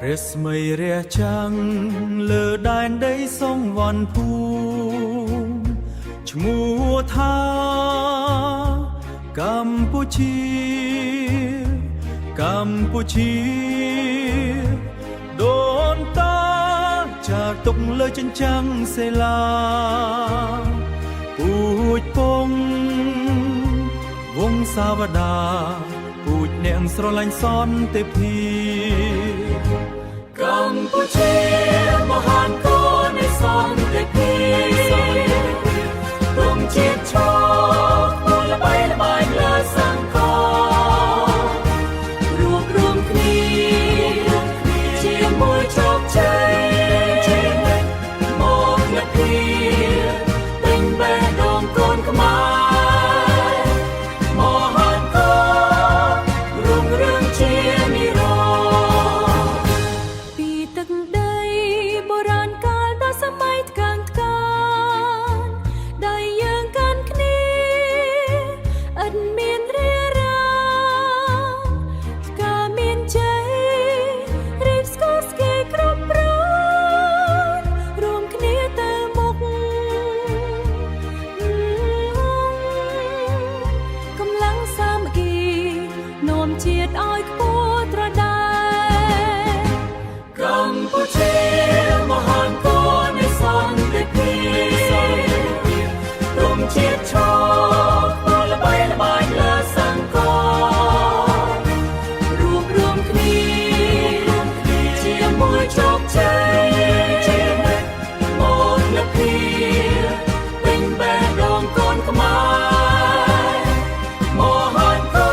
រស្មីរះចាំងលើដែនដីសងវណ្ណភូមិឈ្មោះថាកម្ពុជាកម្ពុជាដូនតាចាទុកលើចិញ្ចាំងសេឡាពូជពងវងសាវតាពូជអ្នកស្រឡាញ់សន្តិភាពកម្ពុជាមហានកូននៃសន្តិភាពព្រមជាតិឈរគូល្បីល្បាញលើសង្គមរួបរวมគ្នាជាមួយជោគជ័យមកលពីពេញបេះដូងកូនខ្មែរមហានកូនរុងរឿងជានិរន្តរ៍ពីទឹកដីបុរាណកាលដល់សម័យថ្កើងថ្កានដែលយើងកាន់គ្នាឥតមានរារាការមានជ័យរៀបស្គាល់ស្គីគ្រប់ប្រនរួមគ្នាទៅមុខកម្លាំងសាមគ្គីនាំជាតិឲ្យខ្ពស់ត្រដែរកម្ពុជាមហានកូននៃសន្តិភាពព្រមជាតិឈរគូល្បីល្បាញលើសង្គមរួបរวมគ្នាជាមួយជោគជ័យមកលពីពេញបេះដូងកូនខ្មែរមហានកូ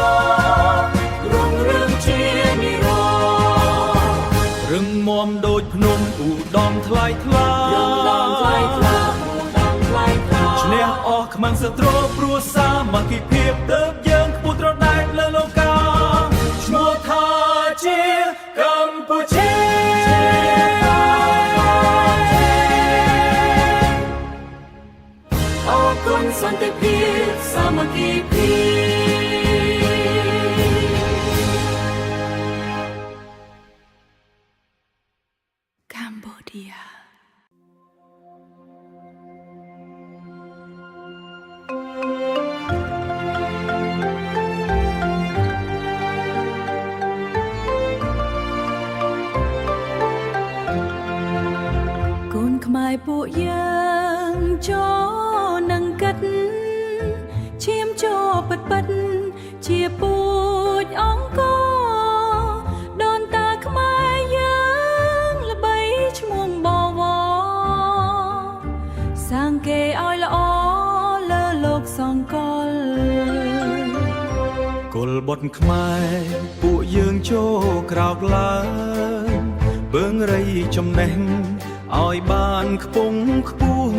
នរុងរឿងជានិរន្តរ៍រឹងមាំដូចភ្នំឧត្តមថ្លៃថ្លាឈ្នះអស់ខ្មាំងសត្រូវព្រោះសាមគ្គីភាពទើបយើងខ្ពស់ត្រដែតលើលោកាឈ្មោះថាជាកម្ពុជាអរគុណសន្តិភាពសាមគ្គីភាពកម្ពុជា កូនខ្មែរពួកយើងចូលនឹងកិតឈាមចូលពិតពិតជាពូជអង្គរដូនតាខ្មែរយើងល្បីឈ្មោះបវរសាងគេឲ្យល្អលើលោកសង្គលគុលបុត្រខ្មែរពួកយើងចូលក្រោកឡើងបឺងរៃចំណេះឲ្យបានខ្ពង់ខ្ពស់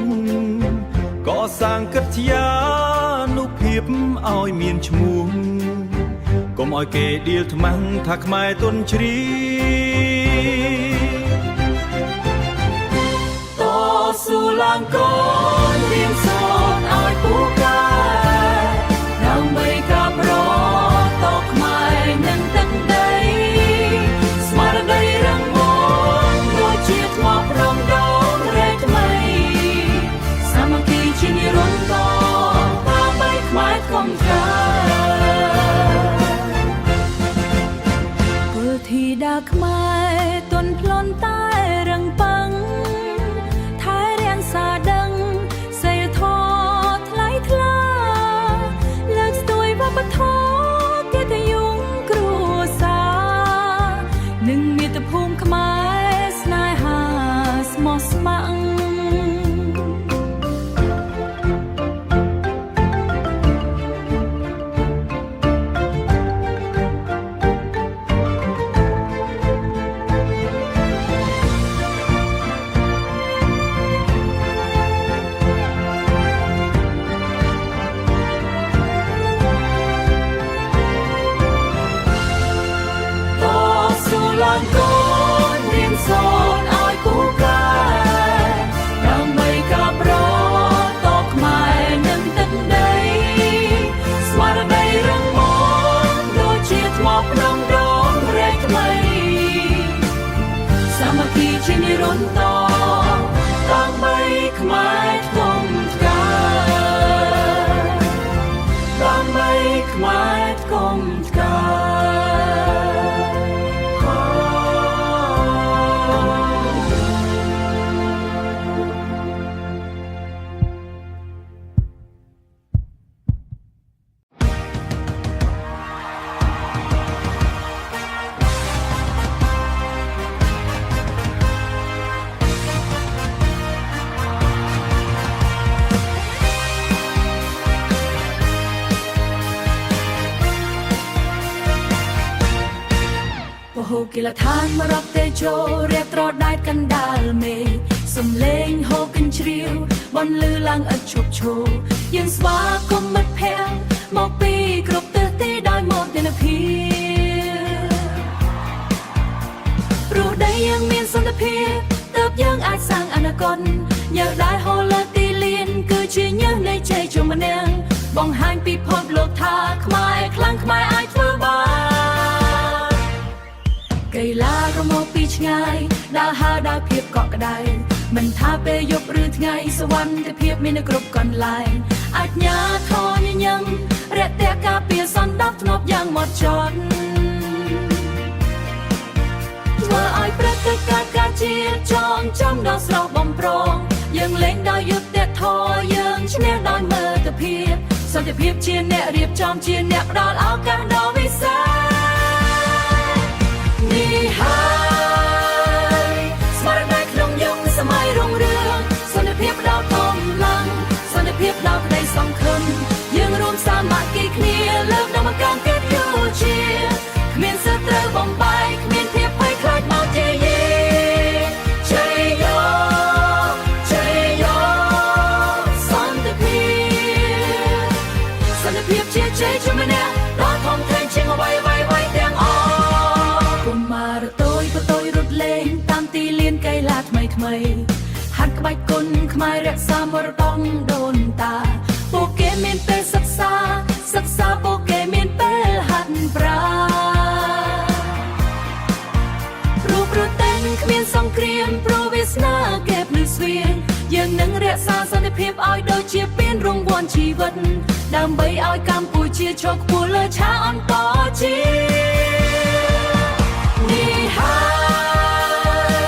កសាងកិត្យានុភាពឲ្យមានឈ្មោះកុំឲ្យគេដៀលថ្មាំងថាខ្មែរទុនជ្រាតស៊ូឡើងកូនរៀនសូត្រឲ្យពូកែដើម្បីការប្រតខ្មែរនឹងទឹកដីស្មារតីរឹងមាំដូចជាថ្មប្រងដងរែកថ្មីសាមគ្គីជានិរន្តរ៍តាមបីខ្មែរគំកើគុលធីតាខ្មែរទន់ភ្លន់តែរឹងប៉ឹងថែរៀនសាដឹងសីលធម៌ថ្លៃថ្លាលើកស្ទួយវប្បធម៌កិត្តិយសគ្រួសារនិងមាតុភូមិខ្មែរស្នេហាស្មោះស្ម័គ្រឡើងកូនរៀ ពីជានិរន្តរដើម្បីខ្មែរធំថ្កាដើម្បីខ្មែរធំថ្កាហូគីឡឋានមករកទេជោរៀបត្រដែតកណ្ដាលមេសំលេងហូកញ្ជ្រៀវបនលឺឡើងឥតឈប់ឈរយើងស្វាគមន៍មិត្តភក្តិមកពីគ្រប់ទិសទីដោយមកទិនភាពព្រោះដីយើងមានសន្តិភាពទើបយើងអាចសាងអនាគតញើសដែលហូរលើទីលានគឺជាញើសនៃជ័យជំនះបង្ហាញពិភពលោកថាខ្មែរខ្លាំងខ្មែរអាចធ្វើបានកីឡារមកពីឆ្ងាយដើរហើរដោយភាពកក់ក្ដៅមិនថាពេលយប់ឬថ្ងៃសវត្ថិភាពមាននៅគ្រប់កន្លែងអាជ្ញាធរញញឹមរាក់ទាក់ការពារសន្តិភាពធ្នាប់យ៉ាងហ្មត់ចត់ធ្វើឲ្យប្រតិការជាតិចងចាំដល់ស្រស់បំប្រងយើងលេងដោយយុត្តិធម៌យើងឈ្នះដោយមើលទៅភាពសន្តិភាពជាអ្នករៀបចំជាអ្នកផ្ដល់ឱកាសដល់វិសេសនេះហើយស្មារតីក្នុងយុគសម័យរុងរឿងសន្តិភាពដល់កម្លាំងសន្តិភាពដល់ក្តីសង្ឃឹមយើងរួមសាមគ្គីគ្នាលើកដំណការកិត្តិយសជាគ្មានសត្រូវបំបែកគ្មានភាពភ័យខ្លាចមកជាយេជ័យយោជ័យយោសន្តិភាពជាជ័យជំនះដល់ធំធេងជាងអ្វីទាំងអស់តាមទីលានកីឡាថ្មីហាត់ក្បាច់គុណខ្មែររក្សាមរតកដូនតាពួកគេមានពេលសិក្សាពួកគេមានពេលហាត់ប្រាព្រោះប្រទេសគ្មានសង្គ្រាមព្រោះវាសនាគេភ្លឺស្វៀងយើងនឹងរក្សាសន្តិភាពឲ្យដូចជាពានរង្វាន់ជីវិតដើម្បីឲ្យកម្ពុជាឈរខ្ពស់លើឆាកអន្តរជាតិនេះហើ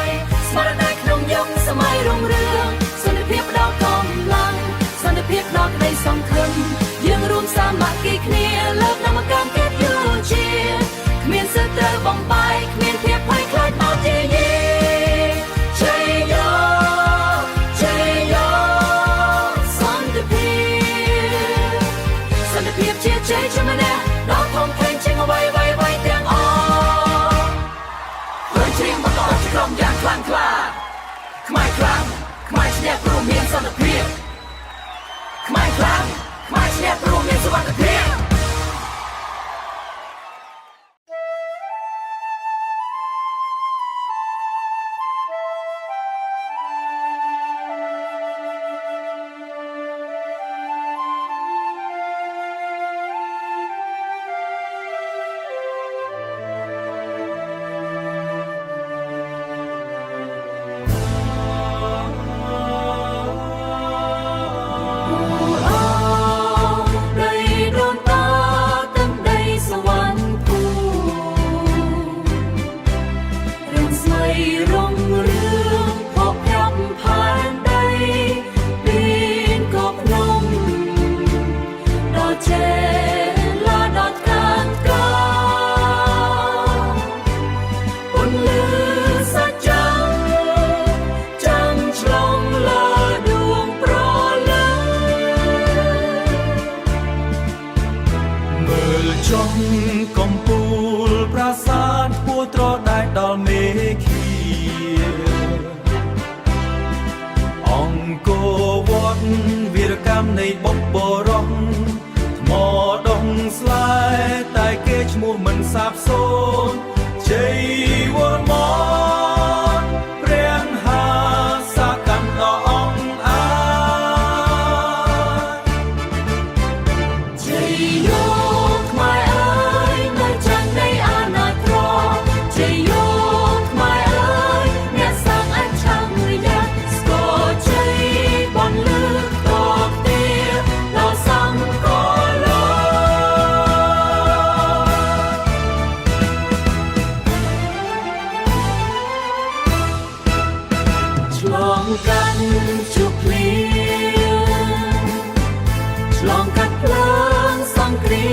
យស្មារតីក្នុងយុគសម័យរុងរឿងសន្តិភាពដល់កម្លាំងសន្តិភាពដល់ក្តីសង្ឃឹមយើងរួមសាមគ្គីគ្នាលើកដំណការកិត្តិយសជាគ្មានសត្រូវបំបែកគ្មានភាពភ័យខ្លាចមកជាយេជ័យយោជ័យយោសន្តិភាពជាជ័យជំនះដល់ធំធេងជាងអ្វីទាំងអស់ហើយជ្រៀងបន្តជាក្រុមយ៉ាងខ្លាំងក្លាខ្មែរខ្លាំងខ្មែរឈ្នះព្រោះមានសន្តិភាពខ្មែរខ្លាំងខ្មែរឈ្នះព្រោះមានសុវត្ថិភាពកំពូលប្រាសាទគួរត្រដែតដល់មេឃាអង្គរវត្តវីរកម្មនៃបុព្វបុរសថ្មដងស្លែតែគេឈ្មោះមិនសាបសូន្យជ័យវរ្ម័នព្រះហាសាកម្មដ៏អង្អាយជ័យយោខ្មែរ กันจุกเลี้ยงฉลองกัดเพลิงสังเกลี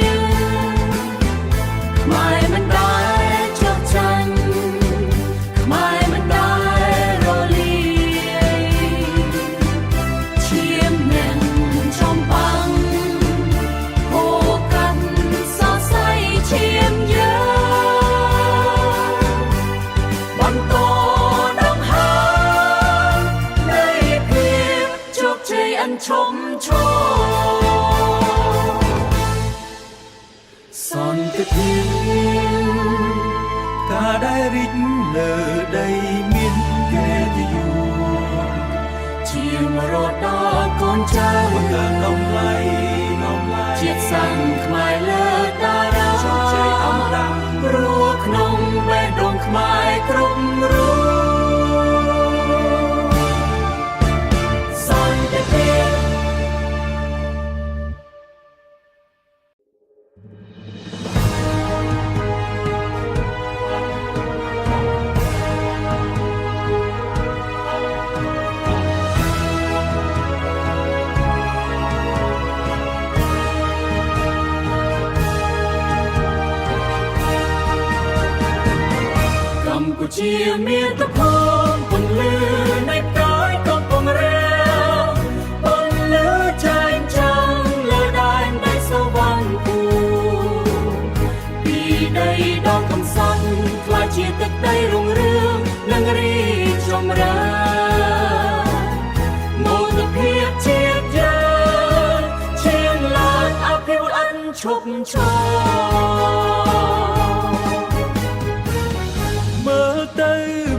ยงไม่มันได้จบจันไม่มันได้โรลีเชียมเน่นชมปังโหกันสอดใสเชียมเยอะบันโตดังหาในเพียงโชคใจอันชมโชสอนกะทิកាដែលរីកលើដីមានគេទៅយូរ ជាមរតកកូនចៅ បង្កើនដំឡៃជាតិសាសន៍ខ្មែរលើតារា ជោគជ័យអំដាំ រស់ក្នុងបេះដូងខ្មែរគ្រប់រូបសន្តិភាព កម្ពុជាមានតភពពន្លឺនៃកាយកំពុងរាវពន្លឺចែងចាំងលើដែនដីសវណ្ណភូមិពីដីដ៏កំសត់ខ្លាចជាទឹកដីរុងរឿងនិងរីកចម្រើនមោទភាពជាតិយើងឈានឡើងអភិវឌ្ឍអន់ឈប់ឈរ មើលទៅ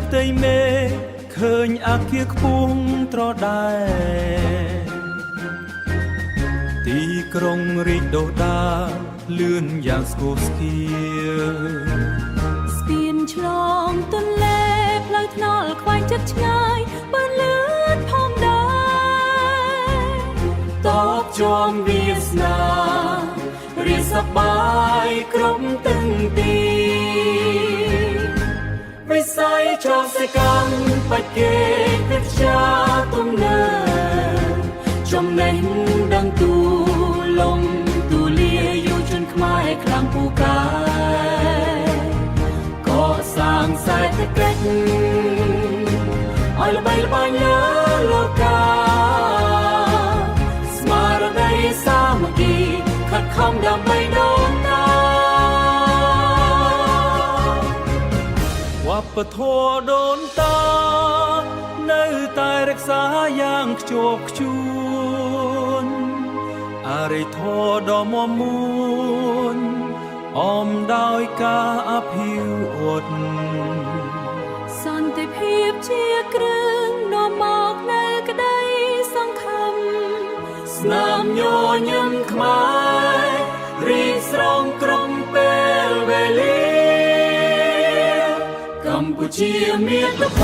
ផ្ទៃមេឃើញអគារខ្ពស់ត្រដែងទីក្រុងរីកដុះដាលលឿនយ៉ាងស្គរស្គាល ស្ពានឆ្លងទន្លេផ្លូវថ្នល់ខ្វែងចិត្តឆ្ងាយបើលឿនផងដែរតបជាប់វាសនារីសប្បាយគ្រប់ទឹងទីវិស័យចោសកម្មបច្ចេកវិទ្យាទំនើបចំណេះដឹងទូលំទូលាយយុវជនខ្មែរខ្លាំងពូកែកសាងសេដ្ឋកិច្ចឲ្យល្បីល្បាញលើលោកកាស្មារតីសាមគ្គីខិតខំដើម្បីដូនតា វប្បធម៌ដូនតានៅតែរក្សាយ៉ាងខ្ជាប់ខ្ជួនអរិយធម៌ដ៏មាំមួនអមដោយការអភិវឌ្ឍ សន្តិភាពជាគ្រឿងនាំមកនៅក្តីសង្ឃឹមស្នាមញញឹមខ្មែររីកស្រងក្រុមពេលវេលាកម្ពុជាមានតភ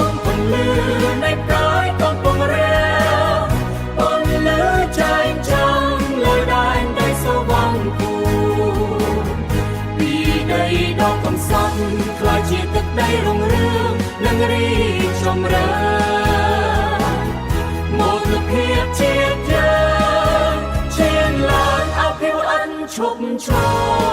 ពពន្លឺនៃកាយកំពុងរាវពន្លឺចែងចាំងលើដែនដីសវណ្ណភូមិពីដីដ៏កំសត់ខ្លាចជាទឹកដីរុងរឿងនិងរីកចម្រើនមោទភាពជាតិយើងឈានឡើងអភិវឌ្ឍឈប់ឈរ